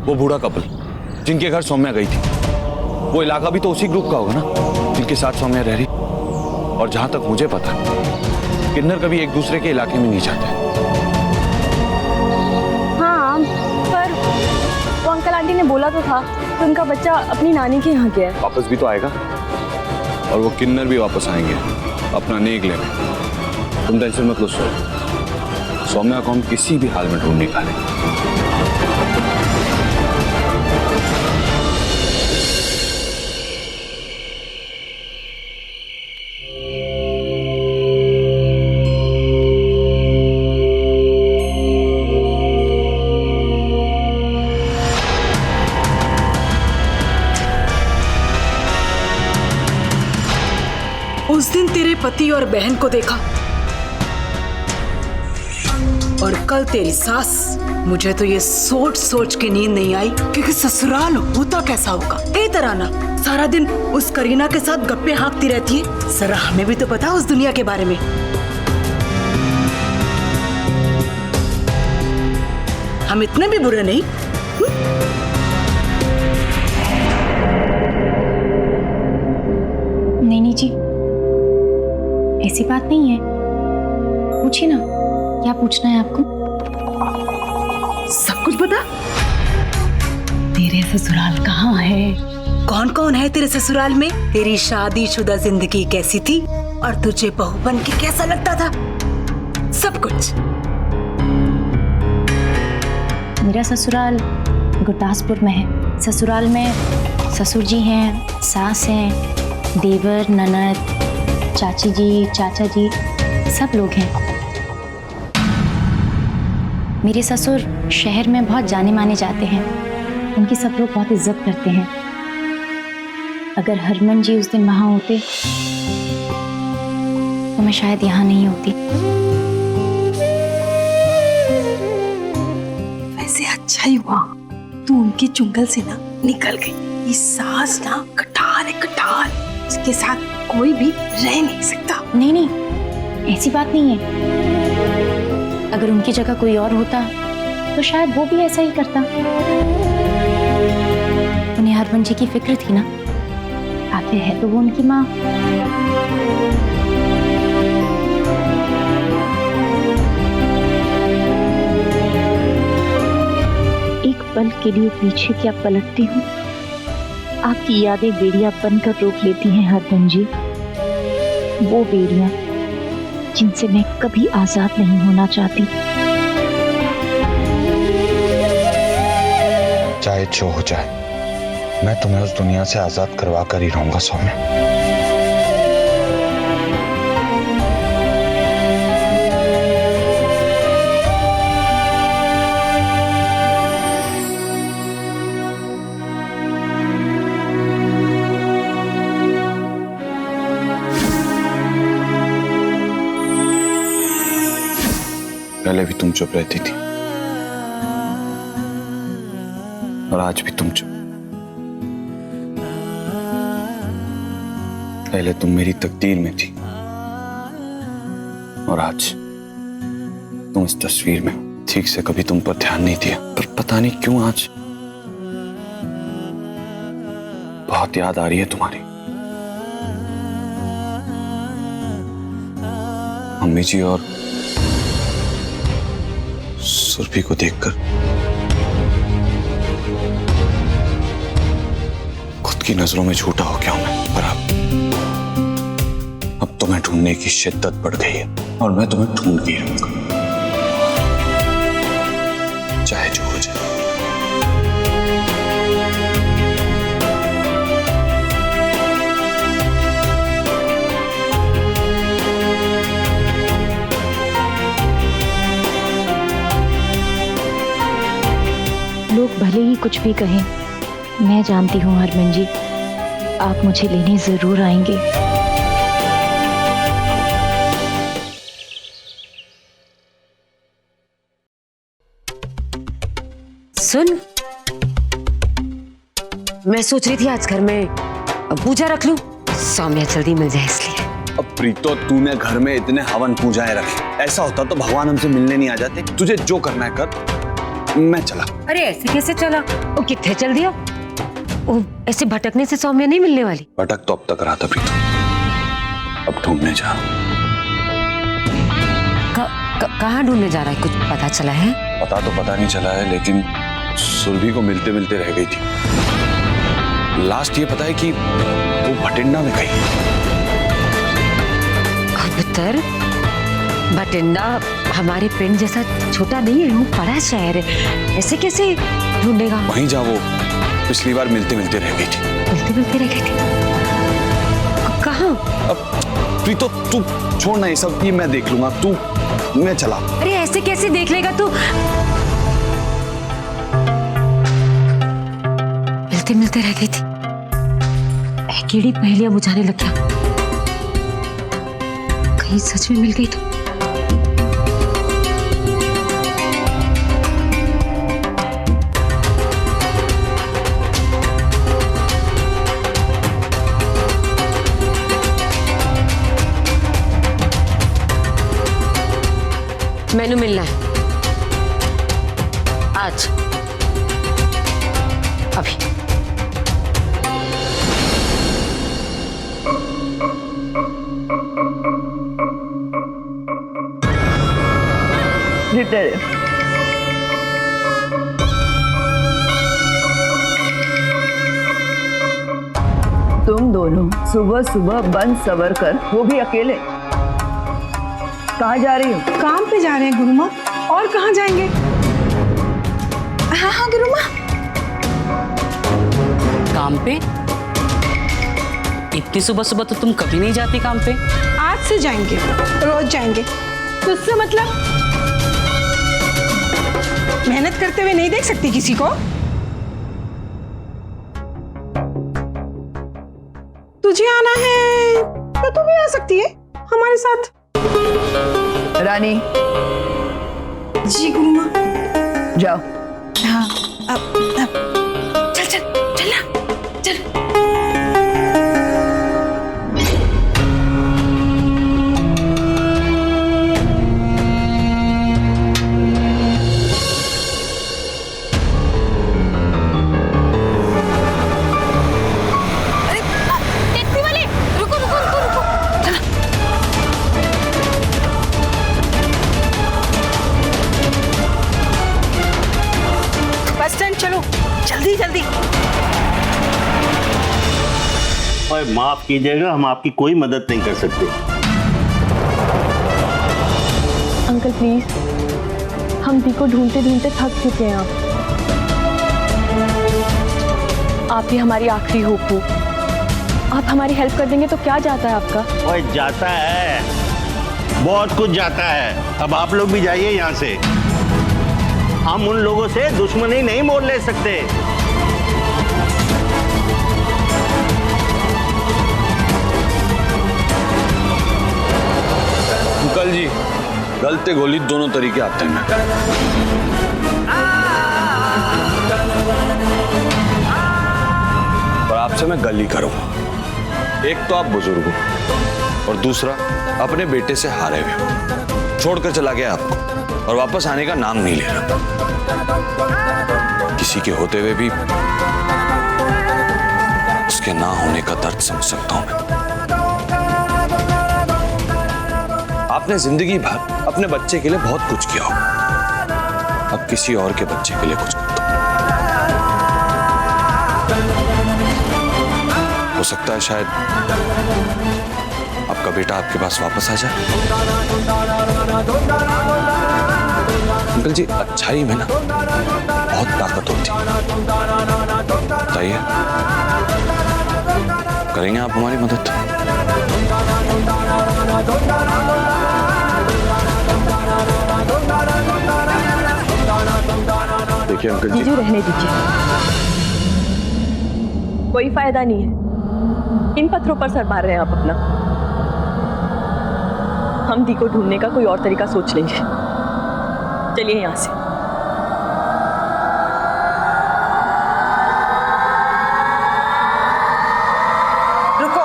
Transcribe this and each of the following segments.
वो बूढ़ा कपल जिनके घर सौम्या गई थी, वो इलाका भी तो उसी ग्रुप का होगा ना जिनके साथ सौम्या रह रही। और जहां तक मुझे पता है, किन्नर कभी एक दूसरे के इलाके में नहीं जाते। हाँ, पर वो अंकल आंटी ने बोला तो था कि उनका बच्चा अपनी नानी के यहाँ गया है। वापस भी तो आएगा और वो किन्नर भी वापस आएंगे अपना नेक लेने। तुम टेंशन मत लो सौम्या को हम किसी भी हाल में ढूंढ निकालेंगे। उस दिन तेरे पति और बहन को देखा और कल तेरी सास। मुझे तो ये सोच सोच के नींद नहीं आई कि ससुराल होता कैसा होगा। ए तराना सारा दिन उस करीना के साथ गप्पे हाँकती रहती है। जरा हमें भी तो पता उस दुनिया के बारे में। हम इतने भी बुरे नहीं। नहीं जी, ऐसी बात नहीं है। पूछिए ना, क्या पूछना है आपको? सब कुछ बता। तेरे ससुराल कहाँ है? कौन कौन है तेरे ससुराल में? तेरी शादीशुदा जिंदगी कैसी थी और तुझे बहू बन के कैसा लगता था? सब कुछ। मेरा ससुराल गुरदासपुर में है। ससुराल में ससुर जी हैं, सास हैं, देवर, ननद, चाची जी, चाचा जी, सब लोग हैं। मेरे ससुर शहर में बहुत जाने माने जाते हैं। उनकी सब लोग बहुत इज्जत करते हैं। अगर हरमन जी उस दिन वहां होते तो मैं शायद यहाँ नहीं होती। वैसे अच्छा ही हुआ तू उनके चुंगल से ना निकल गई। ये सास ना कटार है, कटार। उसके साथ कोई भी रह नहीं सकता। नहीं नहीं, ऐसी बात नहीं है। अगर उनकी जगह कोई और होता तो शायद वो भी ऐसा ही करता। उन्हें हरमन जी की फिक्र थी ना, आखिर है तो वो उनकी माँ। एक पल के लिए पीछे क्या पलटती हूँ, आपकी यादें बेड़ियां बनकर रोक लेती हैं हरमन जी। वो बेड़ियां जिनसे मैं कभी आजाद नहीं होना चाहती। चाहे जो हो जाए, मैं तुम्हें उस दुनिया से आजाद करवा कर ही रहूंगा सौम्या। पहले भी तुम चुप रहती थी और आज भी तुम चुप। पहले तुम मेरी तकदीर में थी और आज तुम इस तस्वीर में। ठीक से कभी तुम पर ध्यान नहीं दिया, पर पता नहीं क्यों आज बहुत याद आ रही है तुम्हारी। मम्मी जी और सुरभि को देखकर खुद की नजरों में झूठा हो गया हूं मैं। पर अब तुम्हें ढूंढने की शिद्दत बढ़ गई है और मैं तुम्हें ढूंढ के रहूंगा, चाहे जो हो जाए। लोग भले ही कुछ भी कहें, मैं जानती हूँ हरमन जी, आप मुझे लेने जरूर आएंगे। सुन, मैं सोच रही थी आज घर में पूजा रख लूं, सौम्या जल्दी मिल जाए इसलिए। अब प्रीतो, तूने घर में इतने हवन पूजाएं रखे, ऐसा होता तो भगवान हमसे मिलने नहीं आ जाते। तुझे जो करना है कर, मैं चला। अरे ऐसे कैसे चला? वो कितने चल दिया? वो ऐसे भटकने से सौम्या नहीं मिलने वाली। भटक तो अब तक रहा था प्रीतम, अब ढूंढने जा। कहाँ ढूंढने जा रहा है? कुछ पता चला है? पता तो पता नहीं चला है, लेकिन सुरभि को मिलते मिलते रह गई थी। लास्ट ये पता है कि वो भटिंडा में गई। कबूतर, भटिंडा हमारे पिंड जैसा छोटा नहीं है, वो बड़ा शहर है, ऐसे कैसे ढूंढेगा? वहीं जा वो पिछली बार मिलते मिलते रह गई थी। मिलते मिलते रह गई थी? कहाँ? अब प्रीतो तू छोड़ ना ये सब, ये मैं देख लूंगा, तू मैं चला। अरे ऐसे कैसे देख लेगा तू? मिलते मिलते रह गई थी, कीड़ी पहेलियां बुझाने लग गया। कहीं सच में मिल गई तो? मैनू मिलना है आज, अभी। तुम दोनों सुबह सुबह बंद सवर कर, वो भी अकेले, कहाँ जा रही हो? काम पे जा रहे हैं गुरुमा, और कहाँ जाएंगे? हाँ हाँ गुरुमा। काम पे? इतनी सुबह सुबह तो तुम कभी नहीं जाती काम पे। आज से जाएंगे, रोज जाएंगे। तो उससे मतलब मेहनत करते हुए नहीं देख सकती किसी को? तुझे आना है तो तू भी आ सकती है हमारे साथ। रानी। जी गुरुमा। जाओ। हाँ अब चल चल चल ना चल। चलो जल्दी जल्दी। और माफ कीजिएगा, हम आपकी कोई मदद नहीं कर सकते। अंकल प्लीज, हम दी को ढूंढते ढूंढते थक चुके हैं। आप ही हमारी आखिरी होप हो। आप हमारी हेल्प कर देंगे तो क्या जाता है आपका? और जाता है, बहुत कुछ जाता है। अब आप लोग भी जाइए यहाँ से। हम उन लोगों से दुश्मनी नहीं मोल ले सकते। अंकल जी, गलते गोली दोनों तरीके आते हैं। पर आपसे मैं गल ही करूंगा। एक तो आप बुजुर्ग हो और दूसरा अपने बेटे से हारे हुए हो। छोड़कर चला गया आपको और वापस आने का नाम नहीं ले रहा। किसी के होते हुए भी उसके ना होने का दर्द समझ सकता हूं मैं। आपने जिंदगी भर अपने बच्चे के लिए बहुत कुछ किया हो, अब किसी और के बच्चे के लिए कुछ कर दो। हो सकता है शायद आपका बेटा आपके पास वापस आ जाए। अंकल जी, अच्छाई में ना बहुत ताकत होती है। बताइए, करेंगे आप हमारी मदद? देखिए अंकल जी, रहने दीजिए, कोई फायदा नहीं है। इन पत्थरों पर सर मार रहे हैं आप अपना। हम दी को ढूंढने का कोई और तरीका सोच लेंगे। चलिए यहां से। रुको।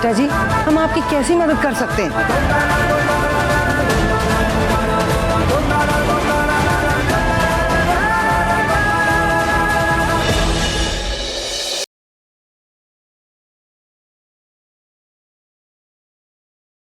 बेटा जी, हम आपकी कैसी मदद कर सकते हैं?